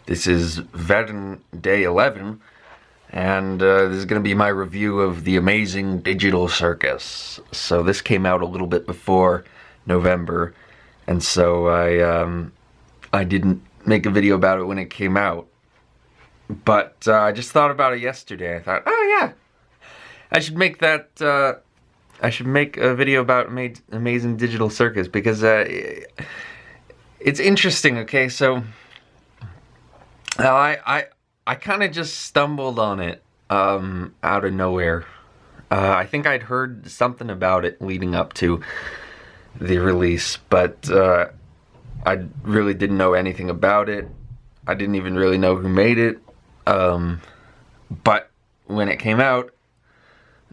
This is VEDN Day 11, and this is going to be my review of The Amazing Digital Circus. So this came out a little bit before November, and so I didn't make a video about it when it came out. But I just thought about it yesterday. I thought, oh yeah, I should make that. I should make a video about Amazing Digital Circus because it's interesting. Okay, so I kind of just stumbled on it out of nowhere. I think I'd heard something about it leading up to the release, but I really didn't know anything about it. I didn't even really know who made it. But when it came out,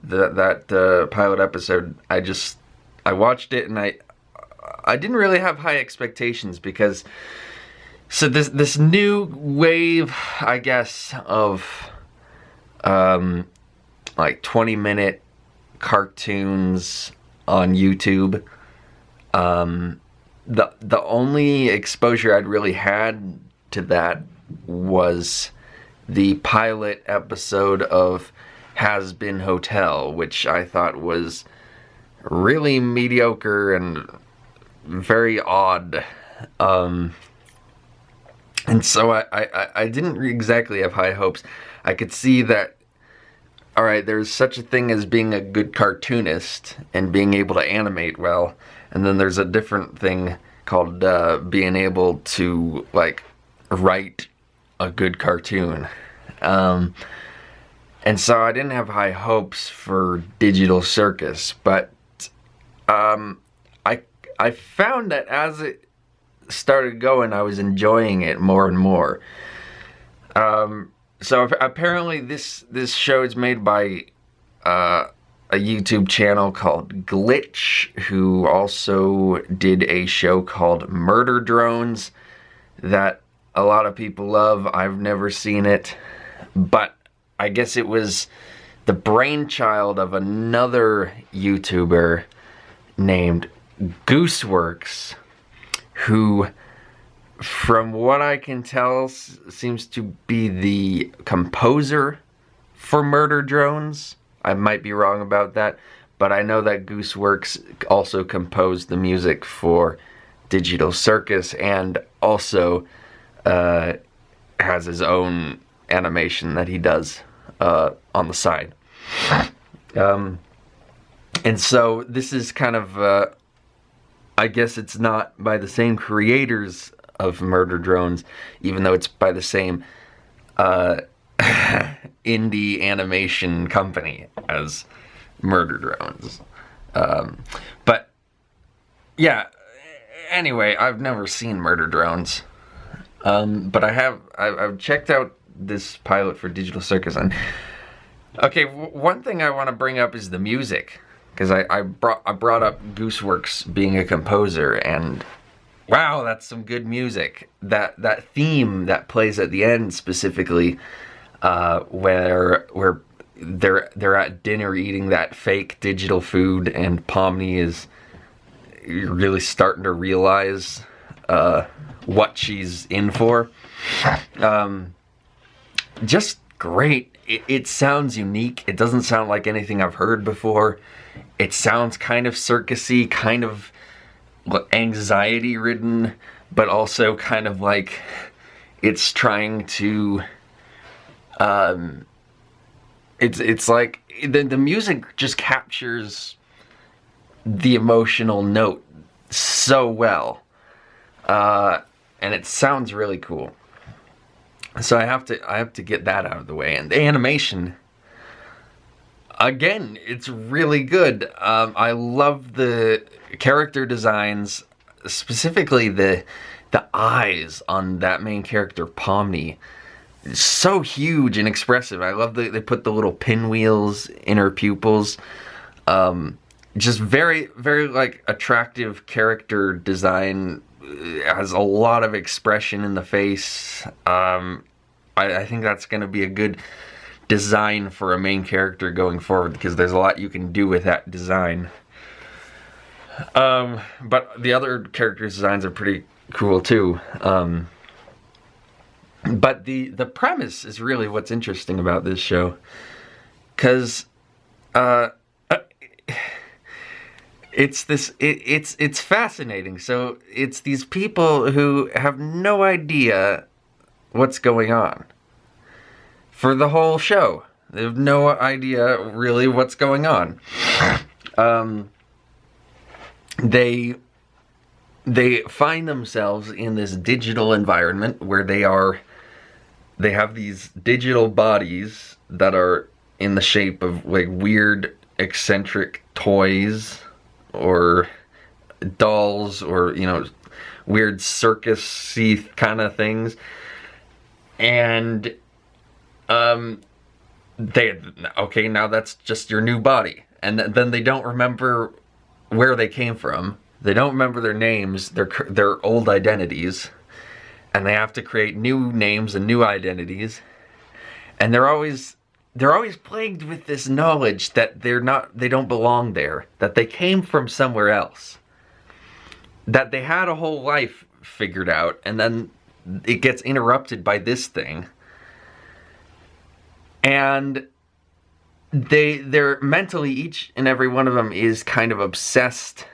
that pilot episode, I watched it, and I didn't really have high expectations because so this new wave, I guess, of like 20-minute cartoons on YouTube. The only exposure I'd really had to that was the pilot episode of Has Been Hotel, which I thought was really mediocre and very odd. And so I didn't exactly have high hopes. I could see that, alright, there's such a thing as being a good cartoonist and being able to animate well, and then there's a different thing called being able to, like, write a good cartoon. And so I didn't have high hopes for Digital Circus, but I found that as it started going, I was enjoying it more and more. So apparently this show is made by a YouTube channel called Glitch, who also did a show called Murder Drones that a lot of people love. I've never seen it, but I guess it was the brainchild of another YouTuber named Gooseworks, who, from what I can tell, seems to be the composer for Murder Drones. I might be wrong about that, but I know that Gooseworks also composed the music for Digital Circus and also has his own animation that he does on the side. And so this is kind of, I guess it's not by the same creators of Murder Drones, even though it's by the same indie animation company as Murder Drones. But yeah, anyway, I've never seen Murder Drones. But I've checked out this pilot for Digital Circus, and okay, one thing I want to bring up is the music, because I brought up Gooseworks being a composer, and wow, that's some good music. That theme that plays at the end specifically, where they're at dinner eating that fake digital food, and Pomni is really starting to realize what she's in for. Just great. It sounds unique. It doesn't sound like anything I've heard before. It sounds kind of circusy, kind of anxiety-ridden, but also kind of like it's trying to. It's like the music just captures the emotional note so well, and it sounds really cool. So I have to get that out of the way. And the animation, again, it's really good. I love the character designs, specifically the eyes on that main character, Pomni. It's so huge and expressive. I love they put the little pinwheels in her pupils. Just very, very, like, attractive character design. Has a lot of expression in the face. I think that's going to be a good design for a main character going forward, because there's a lot you can do with that design. But the other character designs are pretty cool too. But the premise is really what's interesting about this show, because it's fascinating. So it's these people who have no idea what's going on for the whole show. They have no idea really what's going on. They find themselves in this digital environment where they have these digital bodies that are in the shape of like weird eccentric toys or dolls, or weird circus-y kind of things. And now that's just your new body. And then they don't remember where they came from. They don't remember their names, their old identities, and they have to create new names and new identities. And they're always plagued with this knowledge that they don't belong there, that they came from somewhere else, that they had a whole life figured out, and then it gets interrupted by this thing. And they're mentally, each and every one of them is kind of obsessed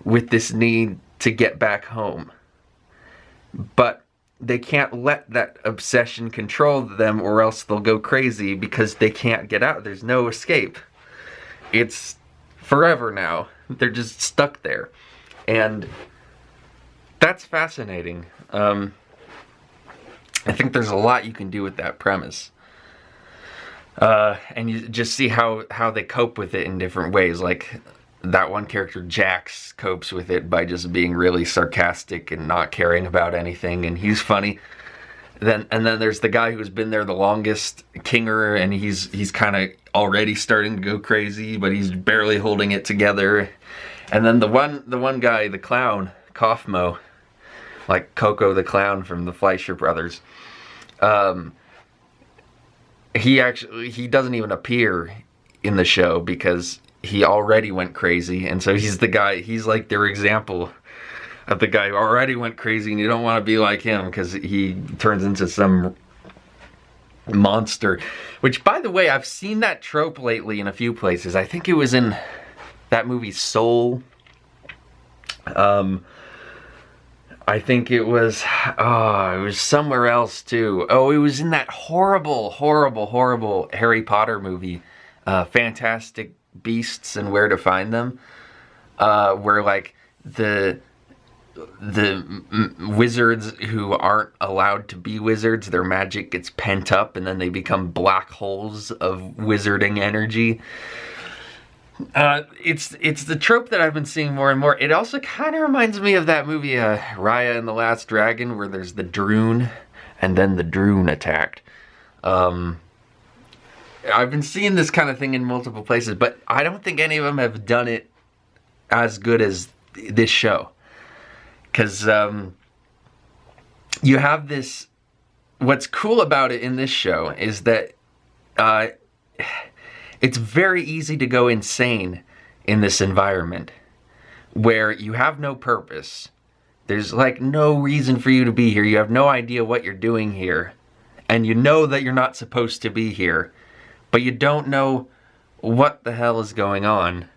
with this need to get back home. But they can't let that obsession control them, or else they'll go crazy, because they can't get out. There's no escape. It's forever now. They're just stuck there. And that's fascinating. I think there's a lot you can do with that premise. And you just see how they cope with it in different ways. Like, that one character, Jax, copes with it by just being really sarcastic and not caring about anything, and he's funny. And then there's the guy who's been there the longest, Kinger, and he's kind of already starting to go crazy, but he's barely holding it together. And then the one guy, the clown, Kaufmo, like Coco the Clown from the Fleischer Brothers, he doesn't even appear in the show because he already went crazy. And so he's like their example of the guy who already went crazy, and you don't want to be like him because he turns into some monster. Which, by the way, I've seen that trope lately in a few places. I think it was in that movie Soul. I think it was somewhere else too. Oh, it was in that horrible Harry Potter movie, Fantastic Beasts and Where to Find Them, where like the wizards who aren't allowed to be wizards, their magic gets pent up, and then they become black holes of wizarding energy. It's the trope that I've been seeing more and more. It also kind of reminds me of that movie Raya and the Last Dragon, where there's the Droon, and then the Droon attacked. I've been seeing this kind of thing in multiple places, but I don't think any of them have done it as good as this show. Because you have this... What's cool about it in this show is that it's very easy to go insane in this environment where you have no purpose. There's like no reason for you to be here. You have no idea what you're doing here. And you know that you're not supposed to be here. But you don't know what the hell is going on.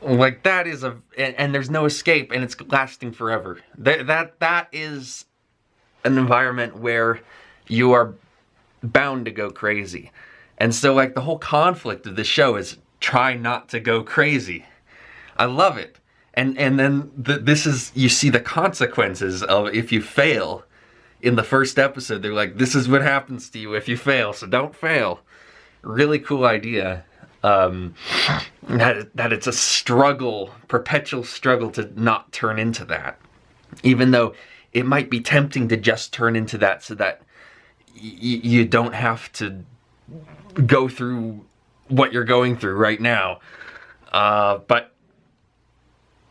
Like, that is and there's no escape, and it's lasting forever. That is an environment where you are bound to go crazy. And so, like, the whole conflict of the show is try not to go crazy. I love it. And then this is, you see the consequences of if you fail. In the first episode, they're like, this is what happens to you if you fail, so don't fail. Really cool idea. That it's a struggle, perpetual struggle to not turn into that. Even though it might be tempting to just turn into that so that you don't have to go through what you're going through right now. But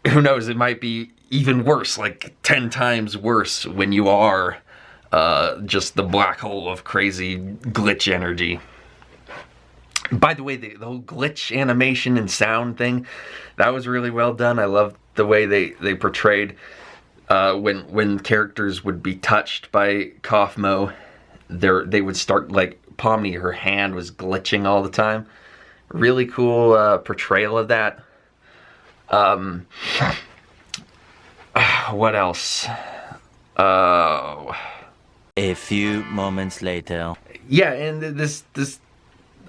who knows, it might be even worse, like 10 times worse when you are just the black hole of crazy glitch energy. By the way, the whole glitch animation and sound thing, that was really well done. I loved the way they portrayed when characters would be touched by Kaufmo, they would start, like, Pomni, her hand was glitching all the time. Really cool portrayal of that. What else? A few moments later. Yeah, and this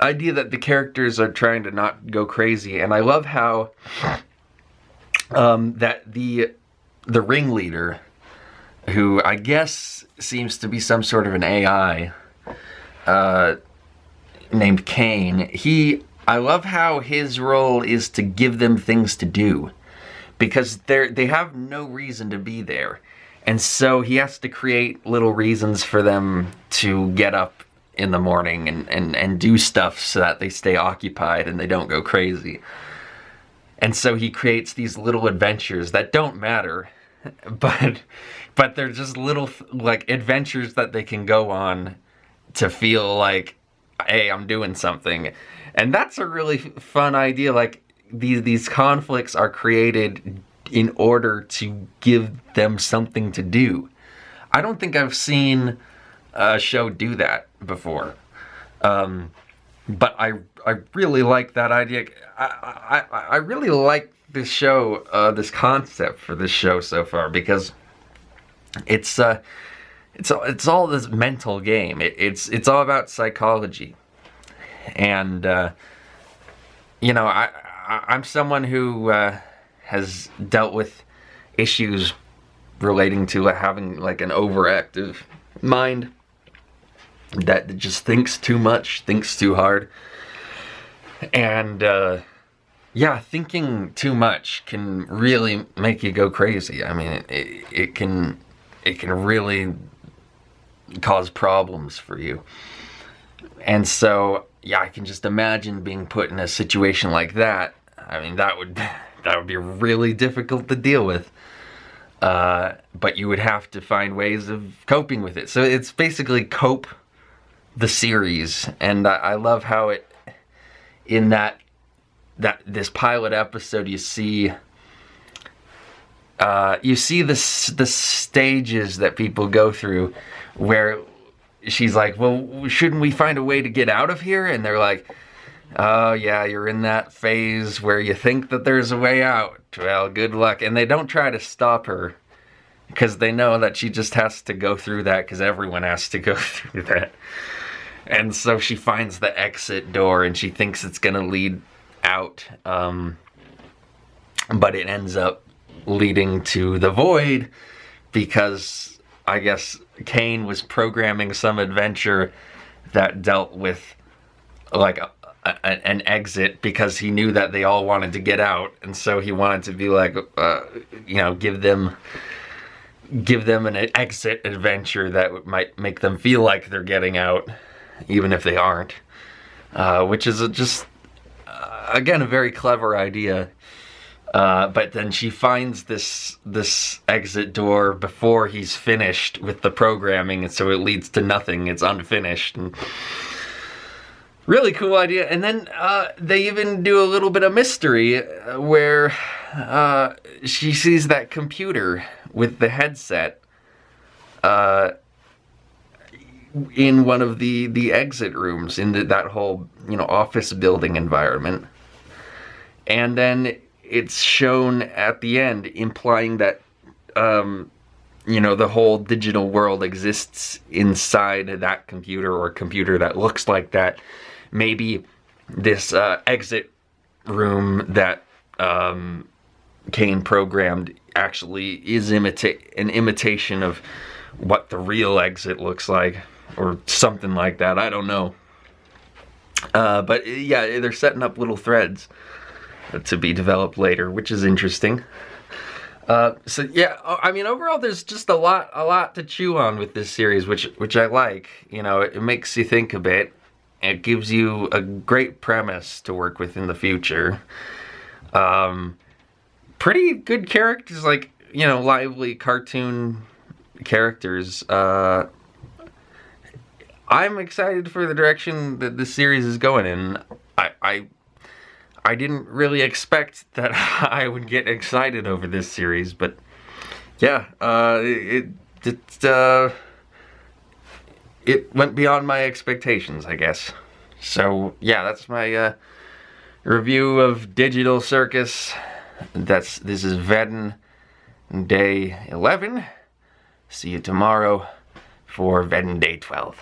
idea that the characters are trying to not go crazy, and I love how that the ringleader, who I guess seems to be some sort of an AI, named Kane, I love how his role is to give them things to do, because they have no reason to be there. And so he has to create little reasons for them to get up in the morning and do stuff so that they stay occupied and they don't go crazy. And so he creates these little adventures that don't matter, but they're just little, like, adventures that they can go on to feel like, hey, I'm doing something. And that's a really fun idea. Like, these conflicts are created in order to give them something to do. I don't think I've seen a show do that before. But I really like that idea. I really like this show, this concept for this show so far, because it's all this mental game. It's all about psychology. And you know, I'm someone who has dealt with issues relating to having, like, an overactive mind that just thinks too much, thinks too hard. And yeah, thinking too much can really make you go crazy. I mean, it can really cause problems for you. And so, yeah, I can just imagine being put in a situation like that. I mean, that would be really difficult to deal with. But you would have to find ways of coping with it. So it's basically Cope the series. And I love how it, in this pilot episode, you see the stages that people go through, where she's like, well, shouldn't we find a way to get out of here? And they're like, oh yeah, you're in that phase where you think that there's a way out. Well, good luck. And they don't try to stop her, because they know that she just has to go through that, because everyone has to go through that. And so she finds the exit door, and she thinks it's going to lead out. But it ends up leading to the void, because I guess Kane was programming some adventure that dealt with, like, an exit, because he knew that they all wanted to get out. And so he wanted to be like, you know, give them an exit adventure that might make them feel like they're getting out, even if they aren't. Which is just, again, a very clever idea. But then she finds this exit door before he's finished with the programming, and so it leads to nothing. It's unfinished. And really cool idea. And then they even do a little bit of mystery, where she sees that computer with the headset in one of the exit rooms in that whole, you know, office building environment. And then it's shown at the end, implying that you know, the whole digital world exists inside that computer, or a computer that looks like that. Maybe this exit room that Kane programmed actually is an imitation of what the real exit looks like, or something like that. I don't know. But yeah, they're setting up little threads to be developed later, which is interesting. So yeah, I mean, overall, there's just a lot to chew on with this series, which I like. You know, it makes you think a bit. It gives you a great premise to work with in the future. Pretty good characters, like, you know, lively cartoon characters. I'm excited for the direction that this series is going in. I didn't really expect that I would get excited over this series, but yeah, it went beyond my expectations, I guess. So yeah, that's my review of Digital Circus. This is VEDN Day 11. See you tomorrow for VEDN Day 12.